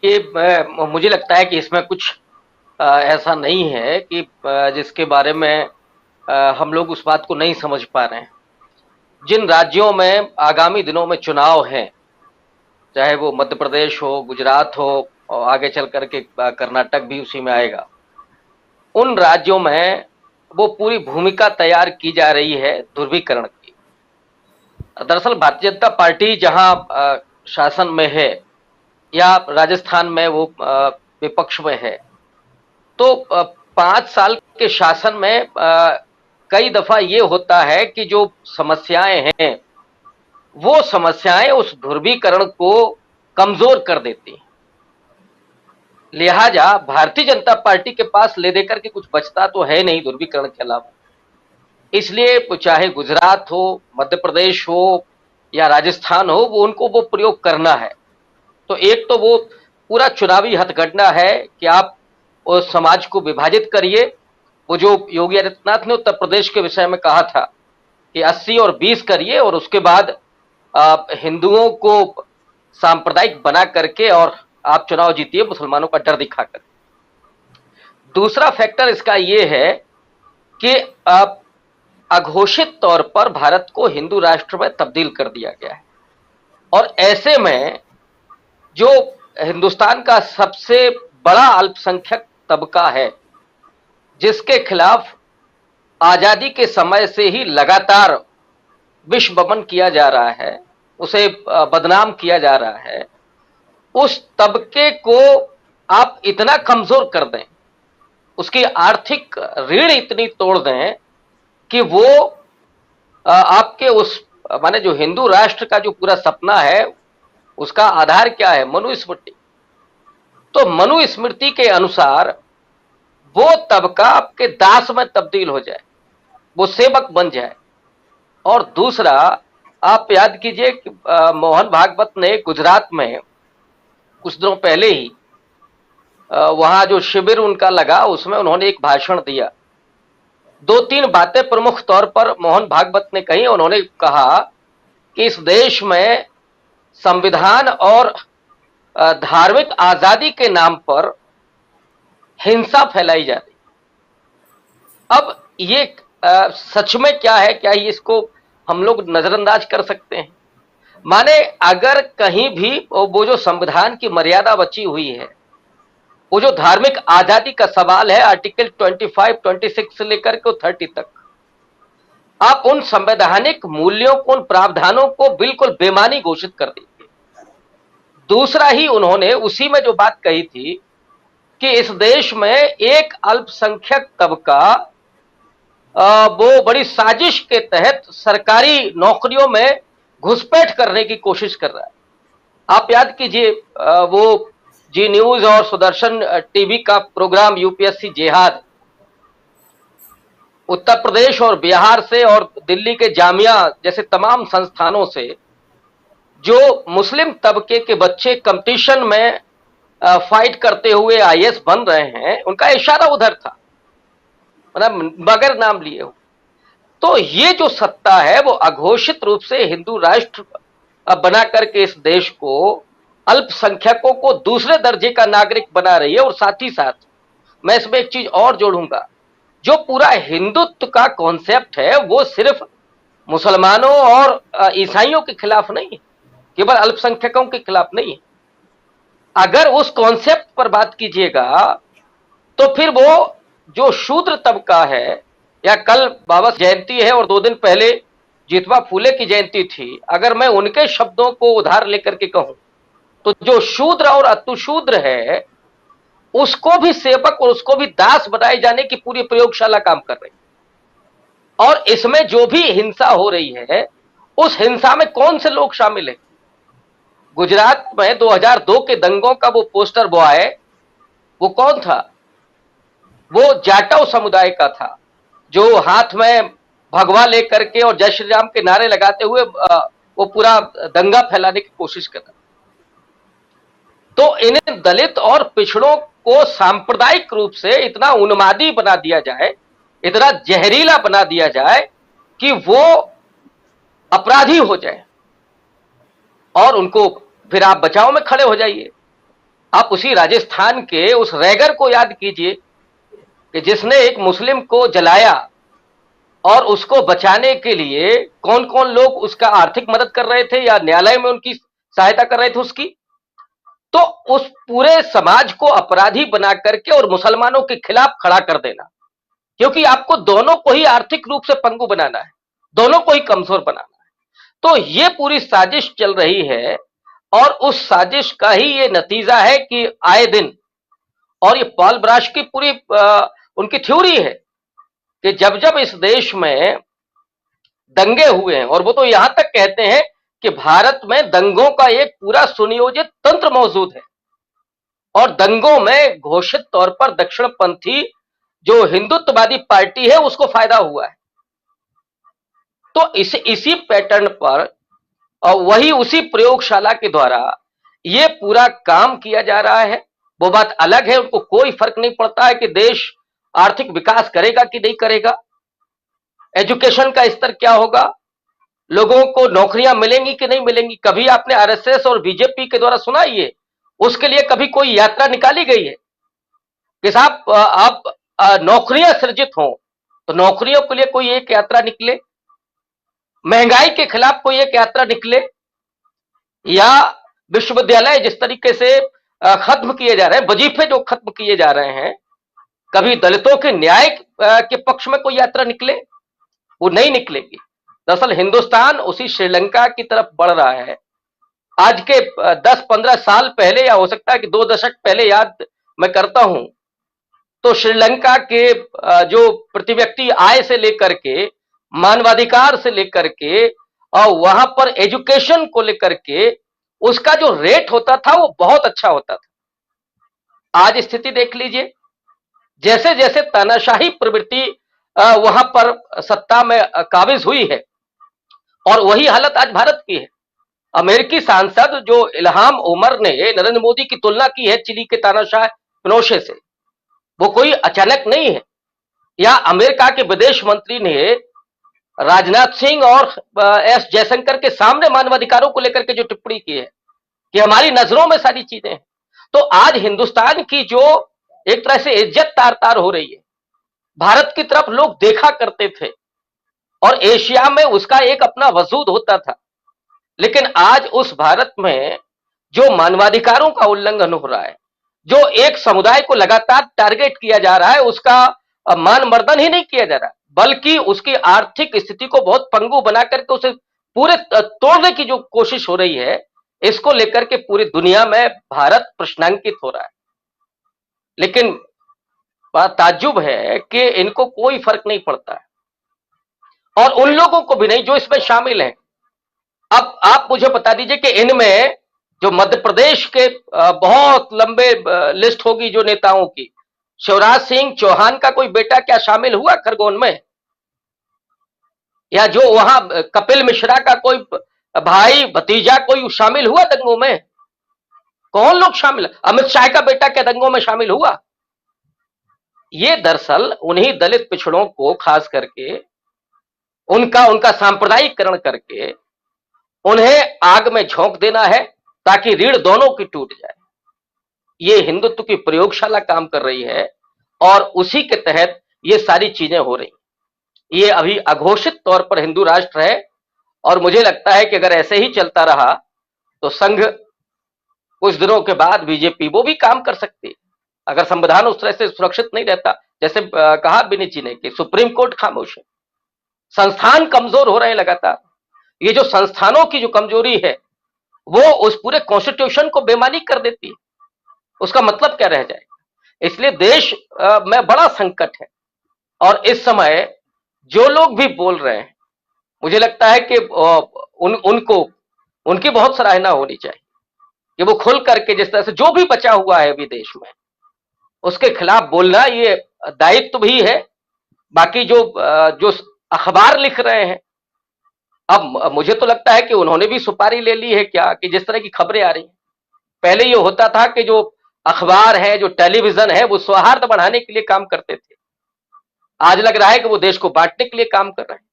ये मुझे लगता है कि इसमें कुछ ऐसा नहीं है कि जिसके बारे में हम लोग उस बात को नहीं समझ पा रहे हैं। जिन राज्यों में आगामी दिनों में चुनाव हैं, चाहे वो मध्य प्रदेश हो, गुजरात हो और आगे चल करके कर्नाटक भी उसी में आएगा, उन राज्यों में वो पूरी भूमिका तैयार की जा रही है ध्रुवीकरण की। दरअसल भारतीय जनता पार्टी जहां शासन में है या राजस्थान में वो विपक्ष में है, तो 5 साल के शासन में कई दफा ये होता है कि जो समस्याएं हैं वो समस्याएं उस ध्रुवीकरण को कमजोर कर देती हैं। लिहाजा भारतीय जनता पार्टी के पास ले देकर के कुछ बचता तो है नहीं ध्रुवीकरण के अलावा। इसलिए चाहे गुजरात हो, मध्य प्रदेश हो या राजस्थान हो, वो उनको वो प्रयोग करना है। तो एक तो वो पूरा चुनावी हथकंडा है कि आप उस समाज को विभाजित करिए। वो जो योगी आदित्यनाथ ने उत्तर प्रदेश के विषय में कहा था कि 80 और 20 करिए और उसके बाद हिंदुओं को सांप्रदायिक बना करके और आप चुनाव जीतिए मुसलमानों का डर दिखाकर। दूसरा फैक्टर इसका ये है कि अघोषित तौर पर भारत को हिंदू राष्ट्र में तब्दील कर दिया गया है और ऐसे में जो हिंदुस्तान का सबसे बड़ा अल्पसंख्यक तबका है, जिसके खिलाफ आजादी के समय से ही लगातार विश्व बमन किया जा रहा है, उसे बदनाम किया जा रहा है, उस तबके को आप इतना कमजोर कर दें, उसकी आर्थिक रीढ़ इतनी तोड़ दें कि वो आपके उस माने जो हिंदू राष्ट्र का जो पूरा सपना है उसका आधार क्या है? मनुस्मृति। तो मनुस्मृति के अनुसार वो तबका आपके दास में तब्दील हो जाए, वो सेवक बन जाए। और दूसरा, आप याद कीजिए कि मोहन भागवत ने गुजरात में कुछ दिनों पहले ही वहां जो शिविर उनका लगा उसमें उन्होंने एक भाषण दिया। 2-3 बातें प्रमुख तौर पर मोहन भागवत ने कही। उन्होंने कहा कि इस देश में संविधान और धार्मिक आजादी के नाम पर हिंसा फैलाई जा रही। अब ये सच में क्या है? क्या इसको हम लोग नजरअंदाज कर सकते हैं? माने अगर कहीं भी वो जो संविधान की मर्यादा बची हुई है, वो जो धार्मिक आजादी का सवाल है, आर्टिकल 25, 26 से लेकर के 30 तक, आप उन संवैधानिक मूल्यों को, उन प्रावधानों को बिल्कुल बेमानी घोषित कर दीजिए। दूसरा ही उन्होंने उसी में जो बात कही थी कि इस देश में एक अल्पसंख्यक तबका वो बड़ी साजिश के तहत सरकारी नौकरियों में घुसपैठ करने की कोशिश कर रहा है। आप याद कीजिए वो जी न्यूज और सुदर्शन टीवी का प्रोग्राम यूपीएससी जिहाद, उत्तर प्रदेश और बिहार से और दिल्ली के जामिया जैसे तमाम संस्थानों से जो मुस्लिम तबके के बच्चे कंपटीशन में फाइट करते हुए आईएएस बन रहे हैं, उनका इशारा उधर था, मतलब बगैर नाम लिए हो। तो ये जो सत्ता है वो अघोषित रूप से हिंदू राष्ट्र बना करके इस देश को अल्पसंख्यकों को दूसरे दर्जे का नागरिक बना रही है। और साथ ही साथ मैं इसमें एक चीज और जोड़ूंगा, जो पूरा हिंदुत्व का कॉन्सेप्ट है वो सिर्फ मुसलमानों और ईसाइयों के खिलाफ नहीं है, केवल अल्पसंख्यकों के खिलाफ नहीं है। अगर उस कॉन्सेप्ट पर बात कीजिएगा तो फिर वो जो शूद्र तबका है, या कल बाबा जयंती है और 2 दिन पहले जितवा फूले की जयंती थी, अगर मैं उनके शब्दों को उधार लेकर के कहूं तो जो शूद्र और अतिशूद्र है उसको भी सेवक और उसको भी दास बनाए जाने की पूरी प्रयोगशाला काम कर रही है। और इसमें जो भी हिंसा हो रही है, उस हिंसा में कौन से लोग शामिल हैं? गुजरात में 2002 के दंगों का वो पोस्टर बॉय, वो कौन था? वो जाटव समुदाय का था, जो हाथ में भगवा लेकर के और जय श्री राम के नारे लगाते हुए वो पूरा दंगा फैलाने की कोशिश कर रहा। तो इन्हें दलित और पिछड़ों को सांप्रदायिक रूप से इतना उन्मादी बना दिया जाए, इतना जहरीला बना दिया जाए कि वो अपराधी हो जाए और उनको फिर आप बचाव में खड़े हो जाइए। आप उसी राजस्थान के उस रैगर को याद कीजिए कि जिसने एक मुस्लिम को जलाया, और उसको बचाने के लिए कौन कौन लोग उसका आर्थिक मदद कर रहे थे या न्यायालय में उनकी सहायता कर रहे थे उसकी। तो उस पूरे समाज को अपराधी बना करके और मुसलमानों के खिलाफ खड़ा कर देना, क्योंकि आपको दोनों को ही आर्थिक रूप से पंगु बनाना है, दोनों को ही कमजोर बनाना है। तो ये पूरी साजिश चल रही है, और उस साजिश का ही ये नतीजा है कि आए दिन, और ये पॉल ब्राश की पूरी उनकी थ्योरी है कि जब जब इस देश में दंगे हुए हैं, और वो तो यहां तक कहते हैं कि भारत में दंगों का एक पूरा सुनियोजित तंत्र मौजूद है, और दंगों में घोषित तौर पर दक्षिणपंथी जो हिंदुत्ववादी पार्टी है उसको फायदा हुआ है। तो इसी पैटर्न पर और वही उसी प्रयोगशाला के द्वारा ये पूरा काम किया जा रहा है। वो बात अलग है, उनको कोई फर्क नहीं पड़ता है कि देश आर्थिक विकास करेगा कि नहीं करेगा, एजुकेशन का स्तर क्या होगा, लोगों को नौकरियां मिलेंगी कि नहीं मिलेंगी। कभी आपने आरएसएस और बीजेपी के द्वारा सुना ये उसके लिए कभी कोई यात्रा निकाली गई है कि साहब आप नौकरियां सृजित हो, तो नौकरियों के लिए कोई एक यात्रा निकले, महंगाई के खिलाफ कोई एक यात्रा निकले, या विश्वविद्यालय जिस तरीके से खत्म किए जा रहे हैं, वजीफे जो खत्म किए जा रहे हैं, कभी दलितों के न्याय के पक्ष में कोई यात्रा निकले, वो नहीं निकलेगी। दरअसल हिंदुस्तान उसी श्रीलंका की तरफ बढ़ रहा है। आज के 10-15 साल पहले, या हो सकता है कि 2 दशक पहले याद मैं करता हूं, तो श्रीलंका के जो प्रति व्यक्ति आय से लेकर के, मानवाधिकार से लेकर के, और वहां पर एजुकेशन को लेकर के उसका जो रेट होता था वो बहुत अच्छा होता था। आज स्थिति देख लीजिए, जैसे जैसे तानाशाही प्रवृत्ति वहां पर सत्ता में काबिज हुई है, और वही हालत आज भारत की है। अमेरिकी सांसद जो इल्हाम उमर ने नरेंद्र मोदी की तुलना की है चिली के तानाशाह पिनोशे से, वो कोई अचानक नहीं है। या अमेरिका के विदेश मंत्री ने राजनाथ सिंह और एस जयशंकर के सामने मानवाधिकारों को लेकर के जो टिप्पणी की है कि हमारी नजरों में सारी चीजें हैं। तो आज हिंदुस्तान की जो एक तरह से इज्जत तार तार हो रही है, भारत की तरफ लोग देखा करते थे, और एशिया में उसका एक अपना वजूद होता था। लेकिन आज उस भारत में जो मानवाधिकारों का उल्लंघन हो रहा है, जो एक समुदाय को लगातार टारगेट किया जा रहा है, उसका मान मर्दन ही नहीं किया जा रहा, बल्कि उसकी आर्थिक स्थिति को बहुत पंगु बना करके उसे पूरे तोड़ने की जो कोशिश हो रही है, इसको लेकर के पूरी दुनिया में भारत प्रश्नांकित हो रहा है। लेकिन बात ताज्जुब है कि इनको कोई फर्क नहीं पड़ता है, और उन लोगों को भी नहीं जो इसमें शामिल हैं। अब आप मुझे बता दीजिए कि इनमें जो मध्य प्रदेश के बहुत लंबे लिस्ट होगी जो नेताओं की, शिवराज सिंह चौहान का कोई बेटा क्या शामिल हुआ खरगोन में, या जो वहां कपिल मिश्रा का कोई भाई भतीजा कोई शामिल हुआ दंगों में? कौन लोग शामिल? अमित शाह का बेटा क्या दंगों में शामिल हुआ? ये दरअसल उन्हीं दलित पिछड़ों को खास करके उनका सांप्रदायिकरण करके उन्हें आग में झोंक देना है, ताकि रीढ़ दोनों की टूट जाए। ये हिंदुत्व की प्रयोगशाला काम कर रही है, और उसी के तहत ये सारी चीजें हो रही। ये अभी अघोषित तौर पर हिंदू राष्ट्र है, और मुझे लगता है कि अगर ऐसे ही चलता रहा तो संघ कुछ दिनों के बाद बीजेपी वो भी काम कर सकती है, अगर संविधान उस तरह से सुरक्षित नहीं रहता। जैसे कहा विनीत जी ने कि सुप्रीम कोर्ट खामोश है, संस्थान कमजोर हो रहे हैं लगातार। ये जो संस्थानों की जो कमजोरी है वो उस पूरे कॉन्स्टिट्यूशन को बेमानी कर देती है, उसका मतलब क्या रह जाएगा। इसलिए देश में बड़ा संकट है, और इस समय जो लोग भी बोल रहे हैं, मुझे लगता है कि उनको उनकी बहुत सराहना होनी चाहिए कि वो खुल करके जिस तरह से जो भी बचा हुआ है अभी देश में उसके खिलाफ बोलना ये दायित्व भी है। बाकी जो अखबार लिख रहे हैं, अब मुझे तो लगता है कि उन्होंने भी सुपारी ले ली है क्या, कि जिस तरह की खबरें आ रही हैं। पहले ये होता था कि जो अखबार है, जो टेलीविजन है, वो सौहार्द बढ़ाने के लिए काम करते थे, आज लग रहा है कि वो देश को बांटने के लिए काम कर रहे हैं।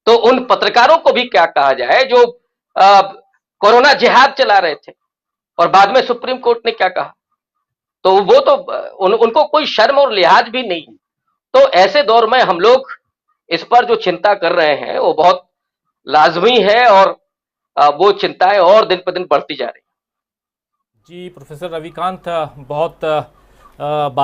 तो उन पत्रकारों को भी क्या कहा जाए जो कोरोना जिहाद चला रहे थे, और बाद में सुप्रीम कोर्ट ने क्या कहा। तो वो तो उनको कोई शर्म और लिहाज भी नहीं। तो ऐसे दौर में हम लोग इस पर जो चिंता कर रहे हैं वो बहुत लाजमी है, और वो चिंताएं और दिन पर दिन बढ़ती जा रही हैं। जी प्रोफेसर रविकांत, बहुत